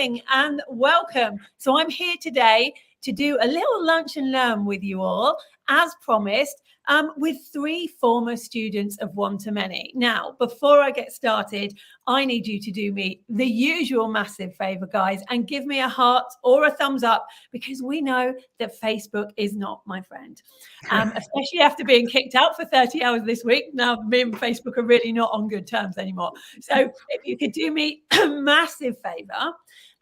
morning and welcome. So I'm here today to do a little lunch and learn with you all, as promised, with 3 former students of One to Many. Now, before I get started, I need you to do me the usual massive favor, guys, and give me a heart or a thumbs up, because we know that Facebook is not my friend, especially after being kicked out for 30 hours this week. Now, me and Facebook are really not on good terms anymore. So if you could do me a massive favor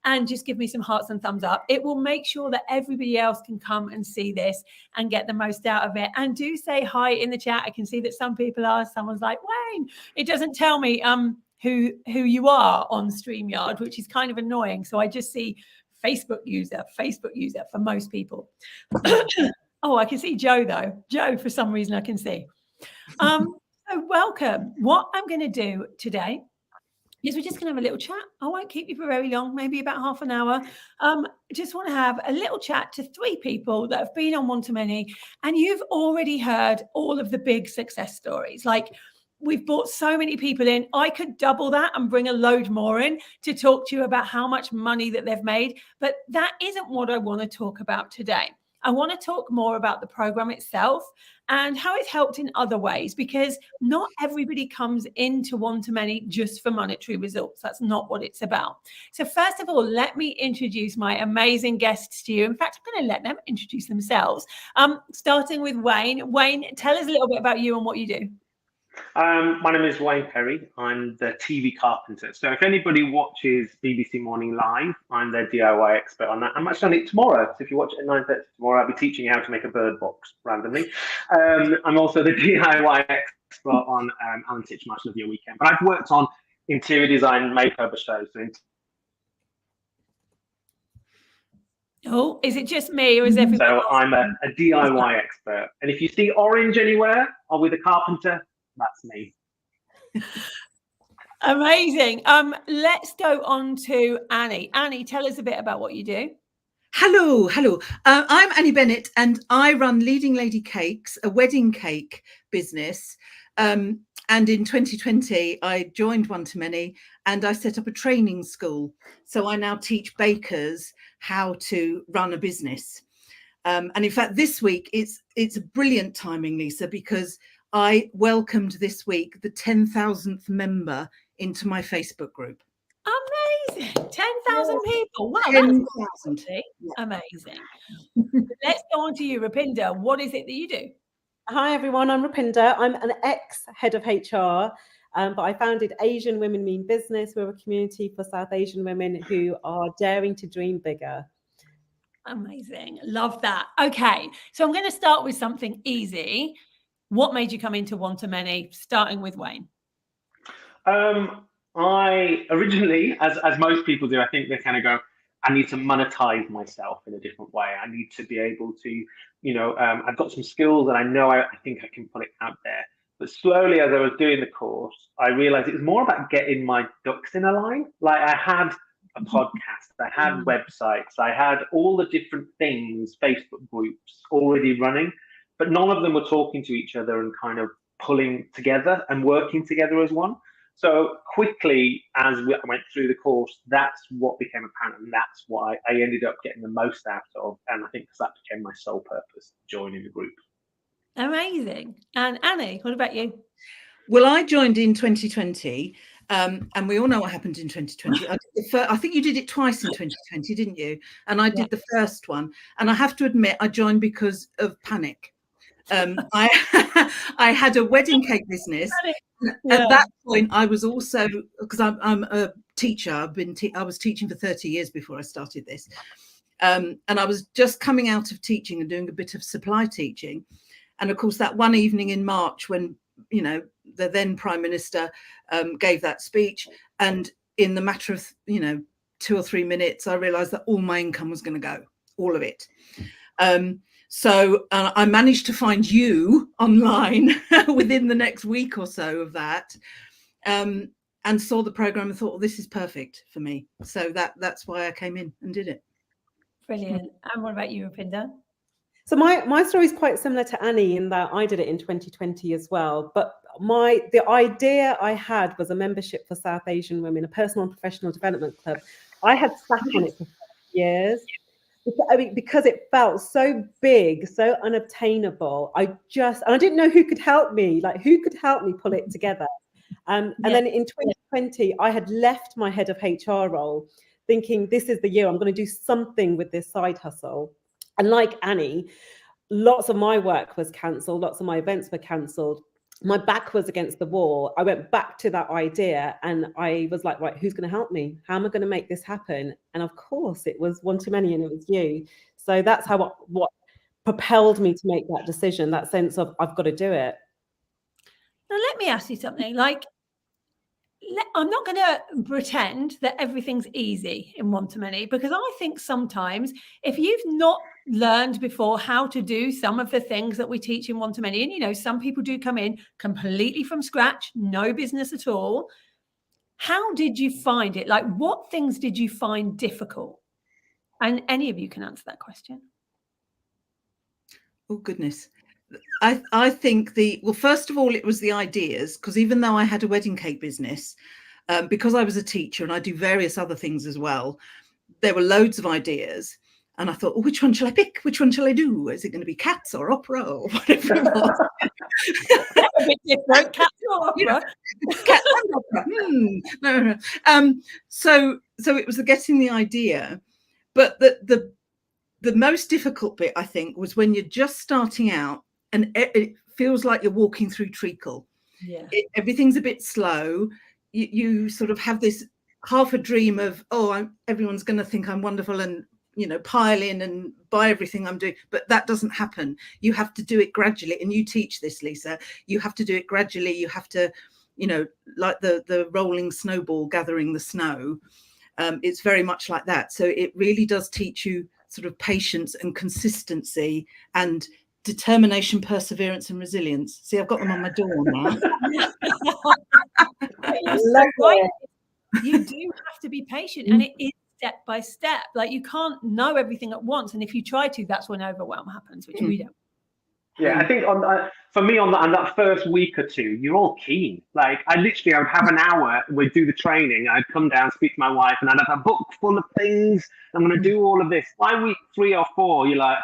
and just give me some hearts and thumbs up, it will make sure that everybody else can come and see this and get the most out of it. And do say hi in the chat. I can see that some people are. Someone's like, Wayne. It doesn't tell me who you are on StreamYard, which is kind of annoying. So I just see Facebook user for most people. Oh, I can see Joe though. Joe, for some reason, I can see. So welcome. What I'm going to do today is we're just going to have a little chat. I won't keep you for very long, maybe about half an hour. Just want to have a little chat to 3 people that have been on One to Many, and you've already heard all of the big success stories. Like, we've brought so many people in. I could double that and bring a load more in to talk to you about how much money that they've made, but that isn't what I want to talk about today. I want to talk more about the program itself and how it's helped in other ways, because not everybody comes into One to Many just for monetary results. That's not what it's about. So first of all, let me introduce my amazing guests to you. In fact, I'm going to let them introduce themselves. Starting with Wayne. Wayne, tell us a little bit about you and what you do. My name is Wayne Perrey. I'm the TV carpenter. So if anybody watches BBC Morning Live, I'm their DIY expert on that. I'm actually on it tomorrow. So if you watch it at 9:30 tomorrow, I'll be teaching you how to make a bird box randomly. I'm also the DIY expert on Alan Titchmarsh's Love Your Weekend. But I've worked on interior design makeover shows. Oh, is it just me, or is everyone? So I'm a DIY expert. And if you see orange anywhere or with a carpenter, that's me. Amazing. Let's go on to Annie. Annie, tell us a bit about what you do. Hello. I'm Annie Bennett, and I run Leading Lady Cakes, a wedding cake business. And in 2020, I joined One to Many, and I set up a training school. So I now teach bakers how to run a business. And in fact, this week it's brilliant timing, Lisa, because I welcomed this week the 10,000th member into my Facebook group. Amazing. 10,000 people. Wow, 10,000. Amazing. Let's go on to you, Rupinder. What is it that you do? Hi, everyone. I'm Rupinder. I'm an ex-head of HR, but I founded Asian Women Mean Business. We're a community for South Asian women who are daring to dream bigger. Amazing. Love that. Okay, so I'm going to start with something easy. What made you come into One to Many, starting with Wayne? I originally, as most people do, I think they kind of go, I need to monetize myself in a different way. I need to be able to, I've got some skills and I think I can put it out there. But slowly, as I was doing the course, I realized it was more about getting my ducks in a line. Like, I had a podcast, I had websites, I had all the different things, Facebook groups already running, but none of them were talking to each other and kind of pulling together and working together as one. So quickly, as I went through the course, that's what became apparent, and that's what I ended up getting the most out of. And I think that became my sole purpose, joining the group. Amazing. And Annie, what about you? Well, I joined in 2020, and we all know what happened in 2020. I think you did it twice in 2020, didn't you? And I did the first one. And I have to admit, I joined because of panic. I had a wedding cake business. At that point, I was also, because I'm a teacher, I was teaching for 30 years before I started this. And I was just coming out of teaching and doing a bit of supply teaching. And of course, that one evening in March when, the then Prime Minister gave that speech, and in the matter of, 2 or 3 minutes, I realized that all my income was going to go, all of it. So I managed to find you online within the next week or so of that, and saw the program and thought, well, this is perfect for me. So that's why I came in and did it. Brilliant. And what about you, Rupinder? So my story is quite similar to Annie in that I did it in 2020 as well. But the idea I had was a membership for South Asian women, a personal and professional development club. I had sat on it for years. I mean, because it felt so big, so unobtainable. And I didn't know who could help me, like who could help me pull it together. And then in 2020, I had left my head of HR role thinking this is the year I'm going to do something with this side hustle. And like Annie, lots of my work was cancelled, lots of my events were cancelled. My back was against the wall. I went back to that idea and I was like, right, who's going to help me? How am I going to make this happen? And of course, it was One Too Many and it was you. So that's how what propelled me to make that decision, that sense of I've got to do it. Now, let me ask you something. Like, I'm not going to pretend that everything's easy in One Too Many, because I think sometimes if you've not learned before how to do some of the things that we teach in One Too Many, and you know, some people do come in completely from scratch, no business at all. How did you find it? Like, what things did you find difficult? And any of you can answer that question. Oh, goodness. I think well, first of all, it was the ideas, because even though I had a wedding cake business, because I was a teacher and I do various other things as well, there were loads of ideas. And I thought, oh, which one shall I pick? Which one shall I do? Is it going to be cats or opera or whatever it was? A bit different, cats or opera. Cats and opera. No. So it was getting the idea, but the most difficult bit, I think, was when you're just starting out and it feels like you're walking through treacle. Yeah. Everything's a bit slow. You sort of have this half a dream of, everyone's going to think I'm wonderful and, you know, pile in and buy everything I'm doing. But that doesn't happen. You have to do it gradually. And you teach this, Lisa. You have to do it gradually. You have to, you know, like the rolling snowball gathering the snow. It's very much like that. So it really does teach you sort of patience and consistency and determination, perseverance and resilience. See, I've got them on my door now. You do have to be patient, and it is step by step. Like, you can't know everything at once, and if you try to, that's when overwhelm happens, which we don't. Yeah, I think for me on that first week or two, you're all keen. Like, I would have an hour, we'd do the training, I'd come down, speak to my wife, and I'd have a book full of things. I'm going to do all of this. By week 3 or 4, you're like,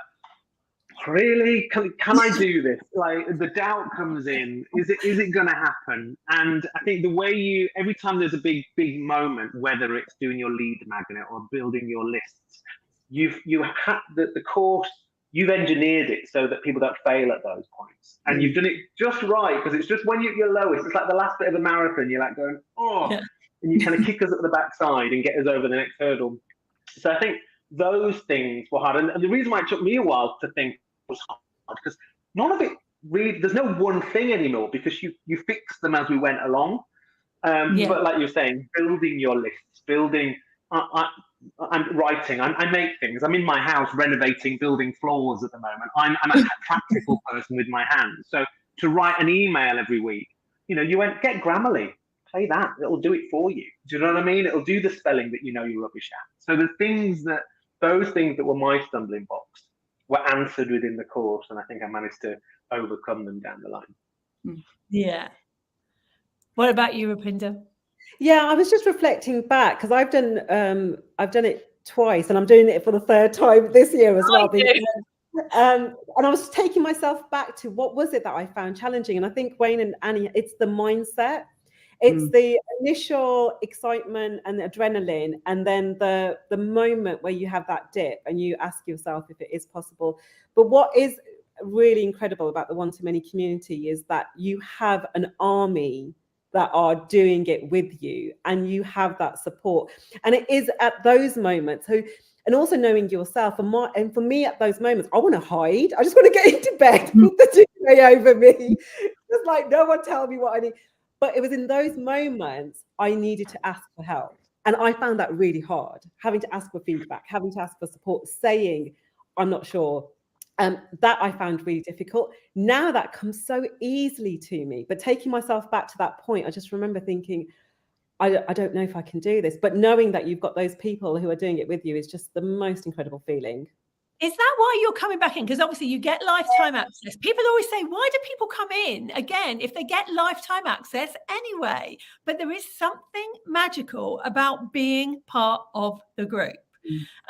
really? Can I do this? Like, the doubt comes in. Is it going to happen? And I think the way every time there's a big moment, whether it's doing your lead magnet or building your lists, you have the course. You've engineered it so that people don't fail at those points. And you've done it just right, because it's just when you're at your lowest, it's like the last bit of the marathon, you're like going, and you kind of kick us at the backside and get us over the next hurdle. So I think those things were hard. And the reason why it took me a while to think was hard, because none of it really, there's no one thing anymore, because you fix them as we went along. But like you're saying, building your lists, I'm writing. I make things. I'm in my house renovating, building floors at the moment. I'm a practical person with my hands. So to write an email every week, you know, you went get Grammarly, play that. It'll do it for you. Do you know what I mean? It'll do the spelling that you know you're rubbish at. So those things that were my stumbling blocks were answered within the course, and I think I managed to overcome them down the line. Yeah. What about you, Rupinder? Yeah, I was just reflecting back, because I've done it twice, and I'm doing it for the third time this year as well. And I was taking myself back to what was it that I found challenging, and I think Wayne and Annie, it's the mindset, it's the initial excitement and the adrenaline, and then the moment where you have that dip and you ask yourself if it is possible. But what is really incredible about the One Too Many community is that you have an army that are doing it with you, and you have that support. And it is at those moments, and also knowing yourself, and for me at those moments, I want to hide. I just want to get into bed, put the duvet over me, just like no one tell me what I need. But it was in those moments I needed to ask for help. And I found that really hard, having to ask for feedback, having to ask for support, saying, I'm not sure. That I found really difficult. Now that comes so easily to me, but taking myself back to that point, I just remember thinking, I don't know if I can do this, but knowing that you've got those people who are doing it with you is just the most incredible feeling. Is that why you're coming back in? Because obviously you get lifetime access. People always say, why do people come in again if they get lifetime access anyway? But there is something magical about being part of the group.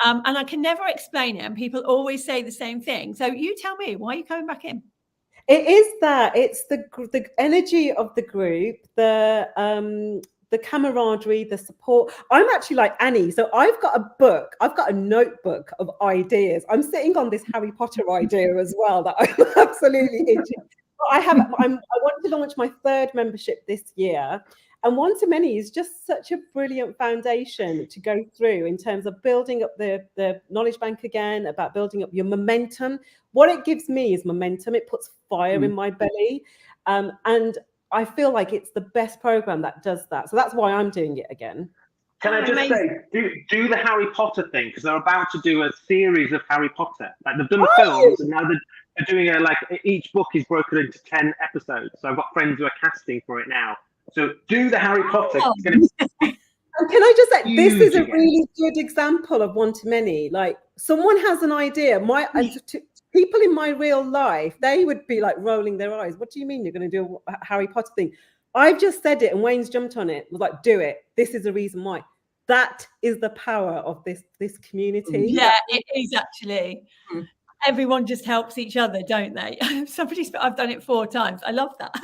And I can never explain it. And people always say the same thing. So you tell me, why are you coming back in? It is that. It's the energy of the group, the camaraderie, the support. I'm actually like Annie. So I've got a notebook of ideas. I'm sitting on this Harry Potter idea as well that I'm absolutely itching. I want to launch my 3rd membership this year. And One to Many is just such a brilliant foundation to go through in terms of building up the knowledge bank again, about building up your momentum. What it gives me is momentum. It puts fire in my belly. And I feel like it's the best program that does that. So that's why I'm doing it again. Can I just say, do the Harry Potter thing, because they're about to do a series of Harry Potter. Like they've done the films, and now they're doing each book is broken into 10 episodes. So I've got friends who are casting for it now. So do the Harry Potter. It's gonna be and can I just say, this is a really good example of One to Many. Like someone has an idea. People in my real life, they would be like rolling their eyes. What do you mean you're going to do a Harry Potter thing? I've just said it and Wayne's jumped on it. Was like, do it. This is the reason why. That is the power of this community. Yeah, it is actually. Everyone just helps each other, don't they? I've done it 4 times. I love that.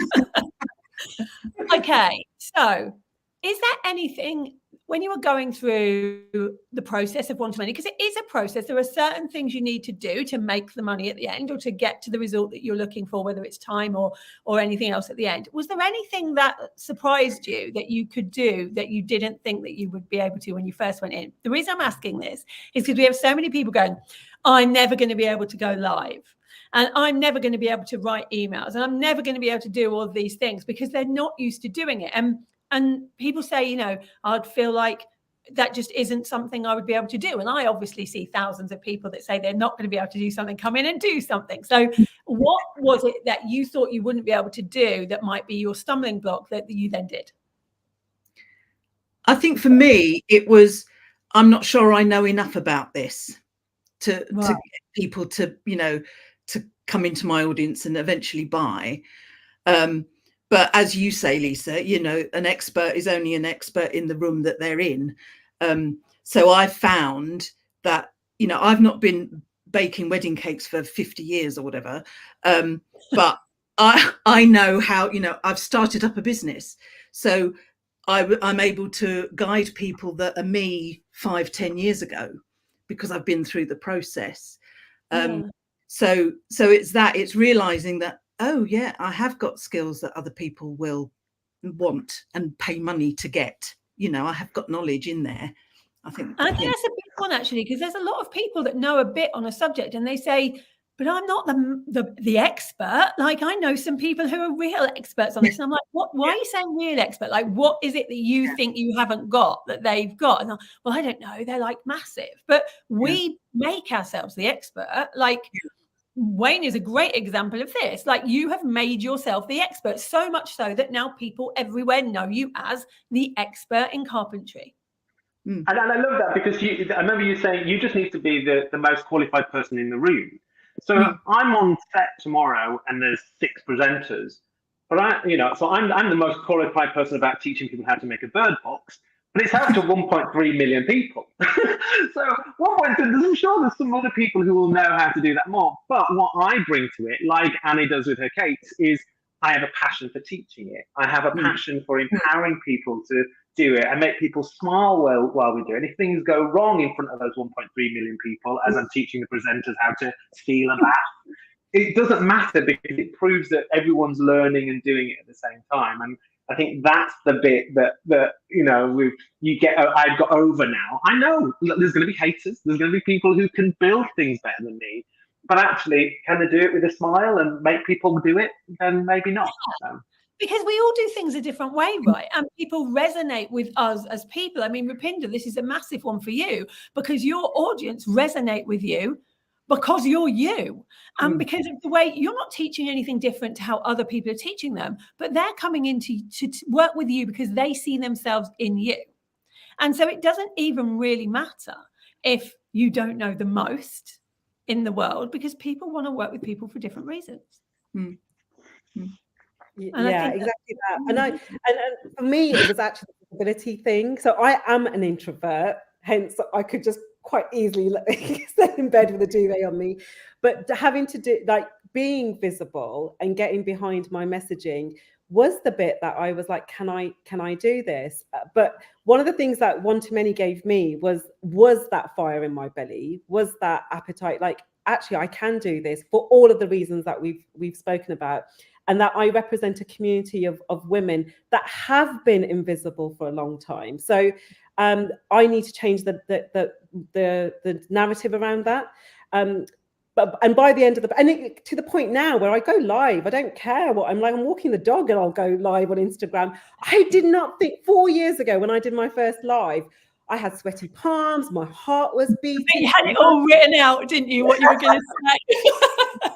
Okay, so is there anything when you were going through the process of One to Many, because it is a process, there are certain things you need to do to make the money at the end or to get to the result that you're looking for, whether it's time or anything else at the end. Was there anything that surprised you that you could do that you didn't think that you would be able to when you first went in? The reason I'm asking this is because we have so many people going, I'm never going to be able to go live. And I'm never going to be able to write emails, and I'm never going to be able to do all these things because they're not used to doing it. And people say, you know, I'd feel like that just isn't something I would be able to do. And I obviously see thousands of people that say they're not going to be able to do something, come in and do something. So what was it that you thought you wouldn't be able to do that might be your stumbling block that you then did? I think for me, it was, I'm not sure I know enough about this to get people to, you know, to come into my audience and eventually buy. But as you say, Lisa, you know, an expert is only an expert in the room that they're in. So I found that, you know, I've not been baking wedding cakes for 50 years or whatever. But I know how, you know, I've started up a business. So I'm able to guide people that are me 5-10 years ago because I've been through the process. So it's realizing that, oh yeah, I have got skills that other people will want and pay money to get. You know, I have got knowledge in there. I think that's a big one actually, because there's a lot of people that know a bit on a subject and they say, but I'm not the expert. Like I know some people who are real experts on this. And I'm like, what? Why are you saying real expert? Like, what is it that you think you haven't got that they've got? And well, I don't know. They're like massive, but we make ourselves the expert. Like Wayne is a great example of this. Like you have made yourself the expert, so much so that now people everywhere know you as the expert in carpentry. And I love that because I remember you saying you just need to be the most qualified person in the room. So I'm on set tomorrow and there's 6 presenters, but I'm the most qualified person about teaching people how to make a bird box, but it's out to 1.3 million people. So I'm sure there's some other people who will know how to do that more. But what I bring to it, like Annie does with her cakes, is I have a passion for teaching it. I have a passion for empowering people to do it and make people smile while we do it. And if things go wrong in front of those 1.3 million people, as I'm teaching the presenters how to steal a bath, it doesn't matter because it proves that everyone's learning and doing it at the same time. And I think that's the bit that you know I've got over now. I know there's going to be haters. There's going to be people who can build things better than me. But actually, can they do it with a smile and make people do it? Then maybe not. So. Because we all do things a different way, right? And people resonate with us as people. I mean, Rupinder, this is a massive one for you because your audience resonate with you because you're you. And because of the way you're not teaching anything different to how other people are teaching them, but they're coming in to work with you because they see themselves in you. And so it doesn't even really matter if you don't know the most. in the world because people want to work with people for different reasons. Mm. Yeah, exactly that. And for me, it was actually the visibility thing. So I am an introvert, hence I could just quite easily stay in bed with a duvet on me. But having to do, like, being visible and getting behind my messaging was the bit that I was like, can I do this? But one of the things that One to Many gave me was that fire in my belly, was that appetite, like, actually I can do this for all of the reasons that we've spoken about. And that I represent a community of women that have been invisible for a long time. So I need to change the narrative around that. And by the end of to the point now where I go live, I don't care what I'm like. I'm walking the dog and I'll go live on Instagram. I did not think 4 years ago when I did my first live, I had sweaty palms, my heart was beating. You had it all written out, didn't you? What you were going to say.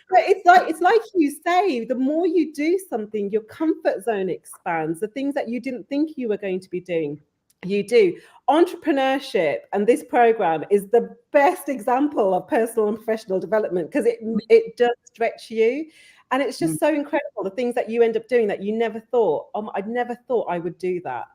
But it's like you say, the more you do something, your comfort zone expands. The things that you didn't think you were going to be doing, you do. Entrepreneurship and this program is the best example of personal and professional development because it does stretch you. And it's just so incredible, the things that you end up doing that you never thought, I'd never thought I would do that.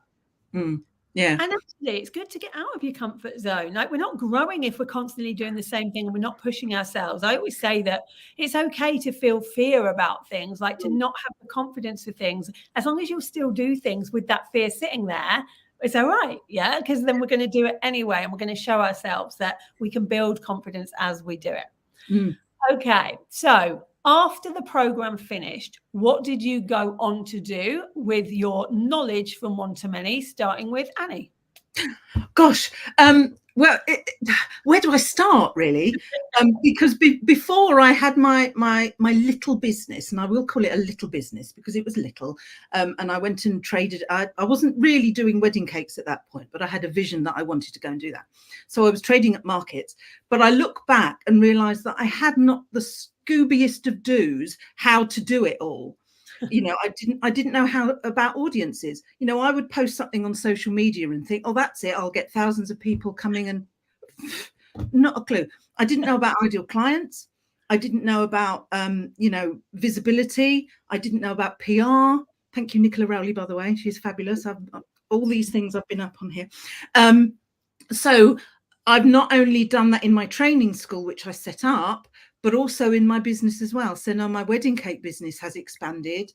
Yeah. And actually, it's good to get out of your comfort zone. Like, we're not growing if we're constantly doing the same thing and we're not pushing ourselves. I always say that it's okay to feel fear about things, like to not have the confidence for things. As long as you'll still do things with that fear sitting there, it's all right. Yeah. Because then we're going to do it anyway. And we're going to show ourselves that we can build confidence as we do it. Okay. So after the program finished, what did you go on to do with your knowledge from One to Many, starting with Annie? Gosh, well, where do I start, really? Because before I had my little business, and I will call it a little business because it was little, and I went and traded. I wasn't really doing wedding cakes at that point, but I had a vision that I wanted to go and do that. So I was trading at markets, but I look back and realised that I had not the scoobiest of do's how to do it all. You know, I didn't know how about audiences. You know, I would post something on social media and think, oh, that's it, I'll get thousands of people coming, and not a clue. I didn't know about ideal clients. I didn't know about you know, visibility. I didn't know about PR. Thank you, Nicola Rowley, by the way. She's fabulous. All these things I've been up on here. So I've not only done that in my training school, which I set up, but also in my business as well. So now my wedding cake business has expanded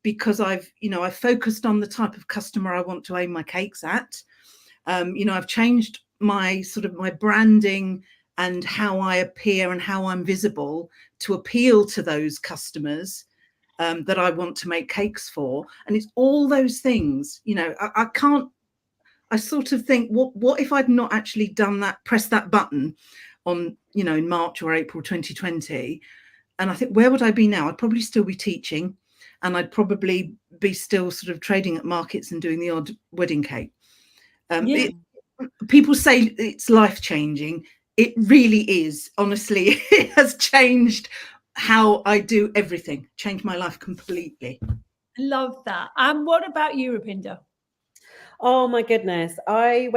because I've focused on the type of customer I want to aim my cakes at. You know, I've changed my branding and how I appear and how I'm visible to appeal to those customers that I want to make cakes for. And it's all those things, you know, I sort of think, what if I'd not actually done that, pressed that button on, you know, in March or April 2020, and I think, where would I be now? I'd probably still be teaching, and I'd probably be still sort of trading at markets and doing the odd wedding cake. People say it's life-changing. It really is. Honestly, it has changed how I do everything, changed my life completely. I love that. And what about you, Rupinder? Oh my goodness. I've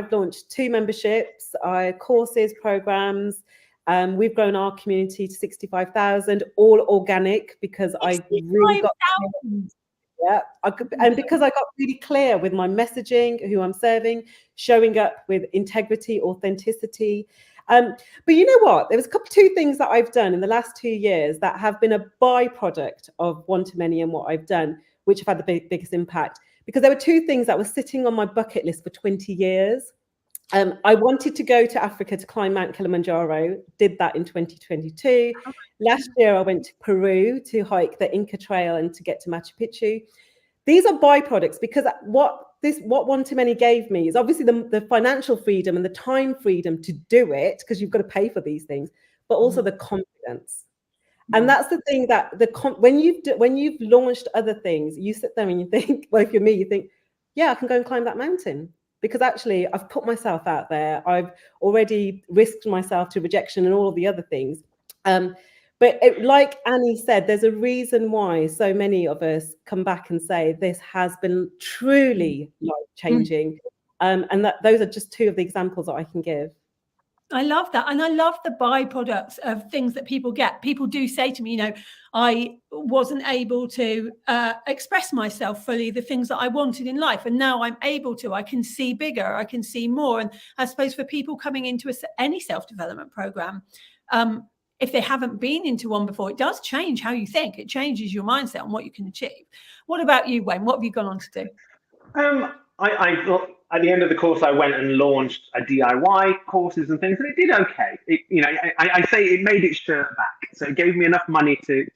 launched 2 memberships, courses, programs. We've grown our community to 65,000, all organic, because I really got, and because I got really clear with my messaging, who I'm serving, showing up with integrity, authenticity. But you know what? There was 2 things that I've done in the last 2 years that have been a byproduct of One to Many and what I've done, which have had the biggest impact. Because there were 2 things that were sitting on my bucket list for 20 years. I wanted to go to Africa to climb Mount Kilimanjaro, did that in 2022. Last year, I went to Peru to hike the Inca Trail and to get to Machu Picchu. These are byproducts, because what One to Many gave me is obviously the financial freedom and the time freedom to do it, because you've got to pay for these things, but also the confidence. And that's the thing, that when you've launched other things, you sit there and you think, well, if you're me, you think, yeah, I can go and climb that mountain, because actually I've put myself out there. I've already risked myself to rejection and all of the other things. But like Annie said, there's a reason why so many of us come back and say this has been truly life-changing. And those are just 2 of the examples that I can give. I love that. And I love the byproducts of things that people get. People do say to me, you know, I wasn't able to express myself fully, the things that I wanted in life. And now I'm able to. I can see bigger. I can see more. And I suppose for people coming into any self-development program, if they haven't been into one before, it does change how you think. It changes your mindset on what you can achieve. What about you, Wayne? What have you gone on to do? I thought at the end of the course, I went and launched a DIY courses and things, and it did okay. I say it made its shirt back, so it gave me enough money to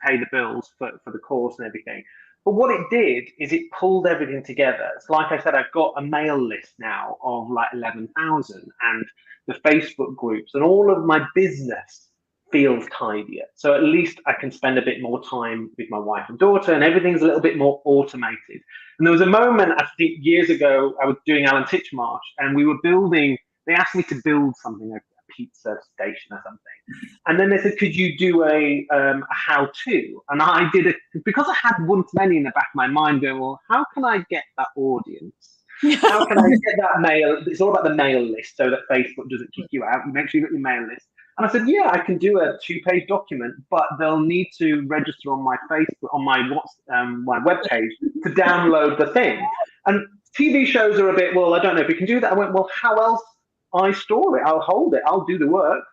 pay the bills for the course and everything. But what it did is it pulled everything together. So like I said, I've got a mail list now of like 11,000, and the Facebook groups, and all of my business feels tidier. So at least I can spend a bit more time with my wife and daughter, and everything's a little bit more automated. And there was a moment, I think years ago, I was doing Alan Titchmarsh, and we were building, they asked me to build something, a pizza station or something. And then they said, could you do a how-to? And I did it, because I had one-to-many in the back of my mind going, well, how can I get that audience? How can I get that mail? It's all about the mail list so that Facebook doesn't kick you out. You make sure you got your mail list. And I said, yeah, I can do a 2-page document, but they'll need to register on my Facebook, on my webpage to download the thing. And TV shows are a bit, well, I don't know if we can do that. I went, well, how else? I store it, I'll hold it, I'll do the work.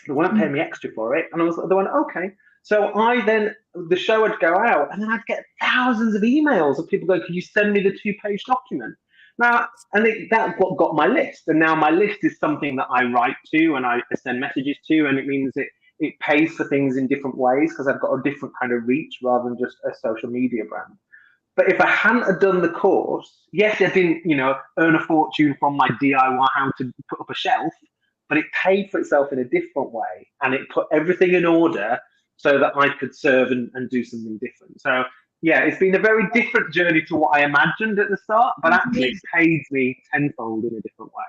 They won't pay me extra for it. And they went, okay. So the show would go out, and then I'd get thousands of emails of people going, can you send me the 2-page document? Now, that's what got my list. And now my list is something that I write to and I send messages to, and it means it pays for things in different ways because I've got a different kind of reach rather than just a social media brand. But if I hadn't have done the course, yes, I didn't, earn a fortune from my DIY how to put up a shelf, but it paid for itself in a different way, and it put everything in order so that I could serve and do something different. So yeah, it's been a very different journey to what I imagined at the start, but actually it paid me tenfold in a different way.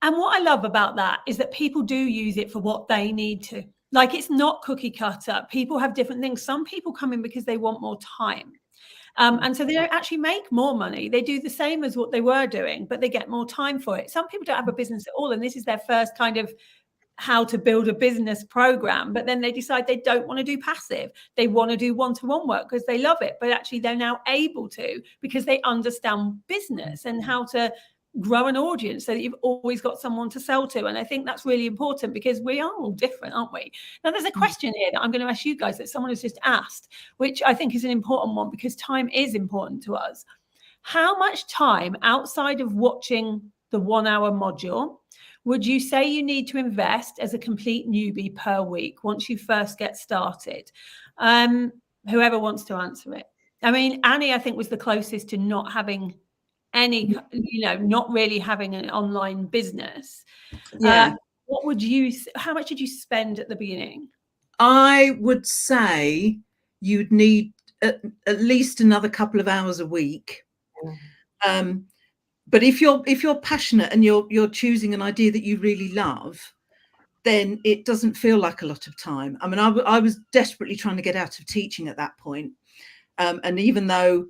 And what I love about that is that people do use it for what they need to. Like, it's not cookie cutter. People have different things. Some people come in because they want more time. And so they don't actually make more money. They do the same as what they were doing, but they get more time for it. Some people don't have a business at all, and this is their first kind of how to build a business program, but then they decide they don't want to do passive. They want to do one-to-one work because they love it, but actually they're now able to because they understand business and how to grow an audience so that you've always got someone to sell to. And I think that's really important because we are all different, aren't we? Now, there's a question here that I'm going to ask you guys that someone has just asked, which I think is an important one because time is important to us. How much time outside of watching the 1-hour module would you say you need to invest as a complete newbie per week once you first get started? Whoever wants to answer it. I mean, Annie, I think, was the closest to not having any, not really having an online business. Yeah. How much did you spend at the beginning? I would say you'd need at least another couple of hours a week. But if you're passionate and you're choosing an idea that you really love, then it doesn't feel like a lot of time. I mean, I was desperately trying to get out of teaching at that point. And even though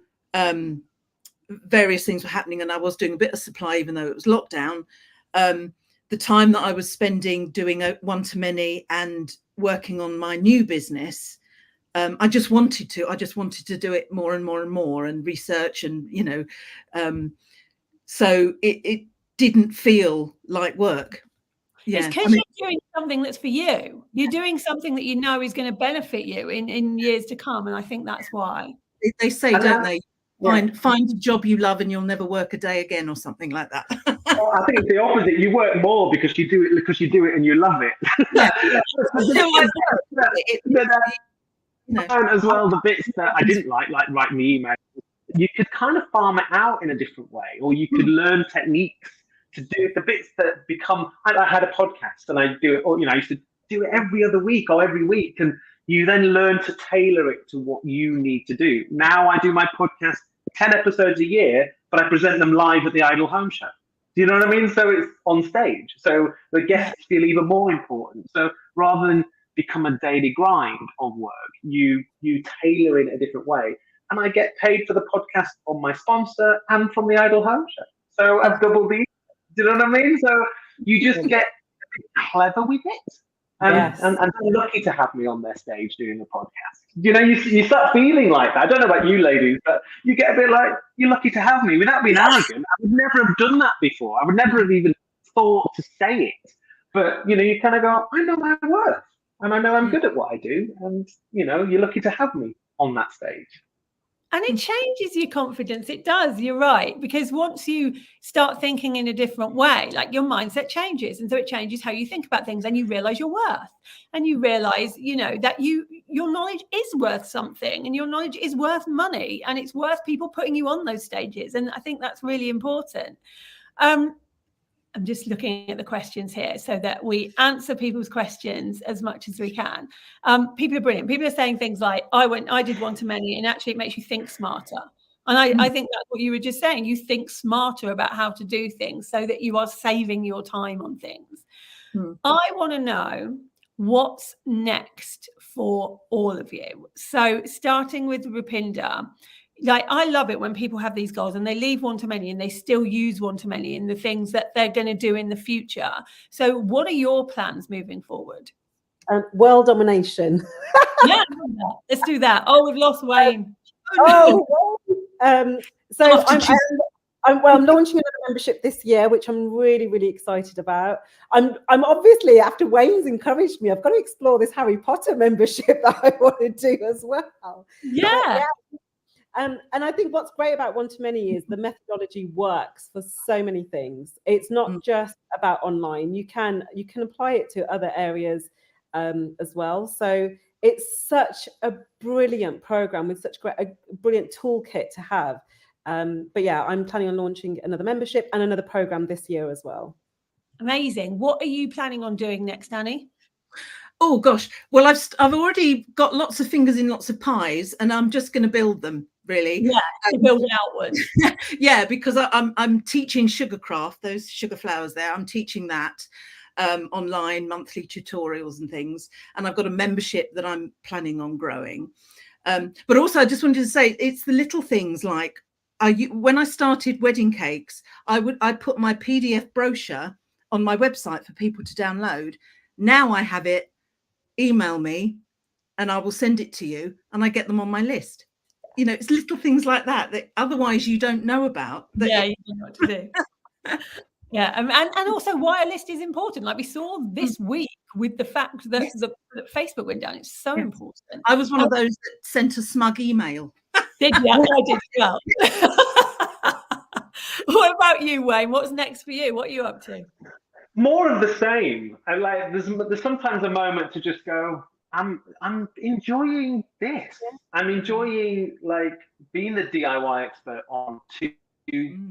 various things were happening and I was doing a bit of supply, even though it was lockdown, the time that I was spending doing a one-to-many and working on my new business, I just wanted to do it more and more and more and research and, so it didn't feel like work. Yeah. It's because you're doing something that's for you. You're doing something that you know is going to benefit you in years to come. And I think that's why. They say, don't they? Find a job you love and you'll never work a day again or something like that. Well, I think it's the opposite. You work more because you do it and you love it. As well, the bits that I didn't like writing the email, you could kind of farm it out in a different way, or you could learn techniques to do the bits that become. I had a podcast and I do it, or I used to do it every other week or every week, and you then learn to tailor it to what you need to do. Now I do my podcast 10 episodes a year, but I present them live at the Idle Home Show. Do you know what I mean? So it's on stage, so the guests feel even more important. So rather than become a daily grind of work, you tailor it a different way. And I get paid for the podcast from my sponsor and from the Idle Home Show. So I've doubled these. Do you know what I mean? So you just get a clever with it. And they're lucky to have me on their stage doing a podcast. You know, you start feeling like that. I don't know about you ladies, but you get a bit like, you're lucky to have me. Without being arrogant, I would never have done that before. I would never have even thought to say it. But, you know, you kind of go, I know my worth. And I know I'm good at what I do. And, you know, you're lucky to have me on that stage. And it changes your confidence. It does. You're right. Because once you start thinking in a different way, like your mindset changes. And so it changes how you think about things, and you realize your worth, and you realize, you know, that your knowledge is worth something, and your knowledge is worth money, and it's worth people putting you on those stages. And I think that's really important. I'm just looking at the questions here so that we answer people's questions as much as we can. People are brilliant. People are saying things like, I did one-to-many, and actually it makes you think smarter. And I think that's what you were just saying. You think smarter about how to do things so that you are saving your time on things. I want to know what's next for all of you. So starting with Rupinder, like, I love it when people have these goals and they leave one-to-many and they still use one-to-many in the things that they're going to do in the future. So what are your plans moving forward? World domination. Yeah, let's do that. Oh, we've lost Wayne. So I'm launching another membership this year, which I'm really, really excited about. I'm obviously, after Wayne's encouraged me, I've got to explore this Harry Potter membership that I want to do as well. Yeah. And I think what's great about one-to-many is the methodology works for so many things. It's not just about online. You can apply it to other areas as well. So it's such a brilliant program with such a brilliant toolkit to have. But yeah, I'm planning on launching another membership and another program this year as well. Amazing. What are you planning on doing next, Annie? Oh gosh, well, I've already got lots of fingers in lots of pies, and I'm just going to build them, really. Yeah, to build it outwards. Yeah, because I'm teaching sugarcraft, those sugar flowers there. I'm teaching that online, monthly tutorials and things, and I've got a membership that I'm planning on growing. But also, I just wanted to say, it's the little things like when I started wedding cakes, I put my PDF brochure on my website for people to download. Now I have it. Email me and I will send it to you, and I get them on my list. You know, it's little things like that otherwise you don't know about. Yeah, you don't know what to do. Yeah, and also why a list is important. Like we saw this week with the fact that that Facebook went down. It's so important. I was one of those that sent a smug email. Did you? I did as well. What about you, Wayne? What's next for you? What are you up to? More of the same. And like, there's sometimes a moment to just go, I'm enjoying this. I'm enjoying like being the DIY expert on 2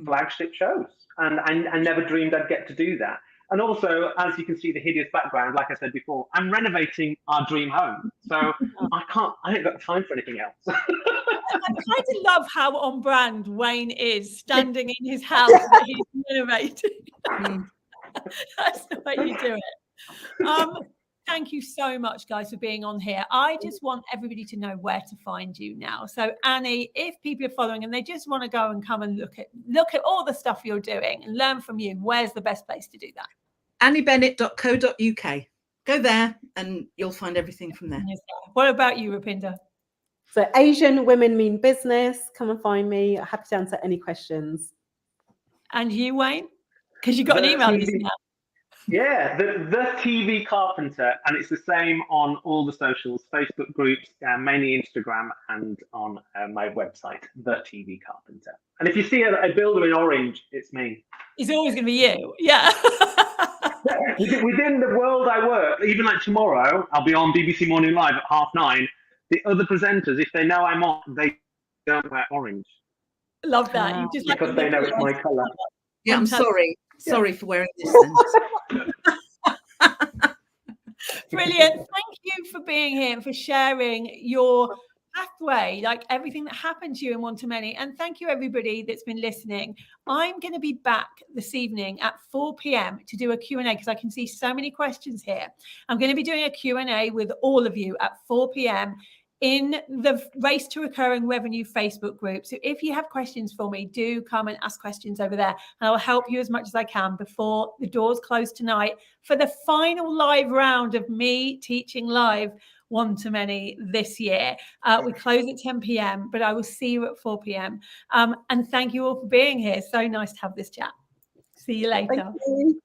flagship shows, and I never dreamed I'd get to do that. And also, as you can see, the hideous background, like I said before, I'm renovating our dream home, so I ain't got time for anything else. I kind of love how on brand Wayne is, standing in his house that he's renovating. That's the way you do it. Thank you so much, guys, for being on here. I just want everybody to know where to find you now. So, Annie, if people are following and they just want to go and come and look at all the stuff you're doing and learn from you, where's the best place to do that? anniebennett.co.uk. Go there and you'll find everything from there. What about you, Rupinder? So Asian Women Mean Business. Come and find me. I'm happy to answer any questions. And you, Wayne? Because you got an email list now. Yeah, the TV Carpenter, and it's the same on all the socials, Facebook groups, mainly Instagram, and on my website, The TV Carpenter. And if you see a builder in orange, it's me. It's always going to be you, yeah. Within the world I work, even like tomorrow, I'll be on BBC Morning Live at 9:30. The other presenters, if they know I'm on, they don't wear orange. Love that. You just because they know it's my colour. Yeah, I'm sorry. Sorry for wearing this. Brilliant. Thank you for being here and for sharing your pathway, like everything that happened to you in one-to-many. And thank you, everybody that's been listening. I'm going to be back this evening at 4 p.m. to do a Q&A because I can see so many questions here. I'm going to be doing a Q&A with all of you at 4 p.m. in the Race to Recurring Revenue Facebook group. So if you have questions for me, do come and ask questions over there, and I'll help you as much as I can before the doors close tonight for the final live round of me teaching live one-to-many this year. We close at 10 p.m, but I will see you at 4 p.m. And thank you all for being here. So nice to have this chat. See you later. Thank you.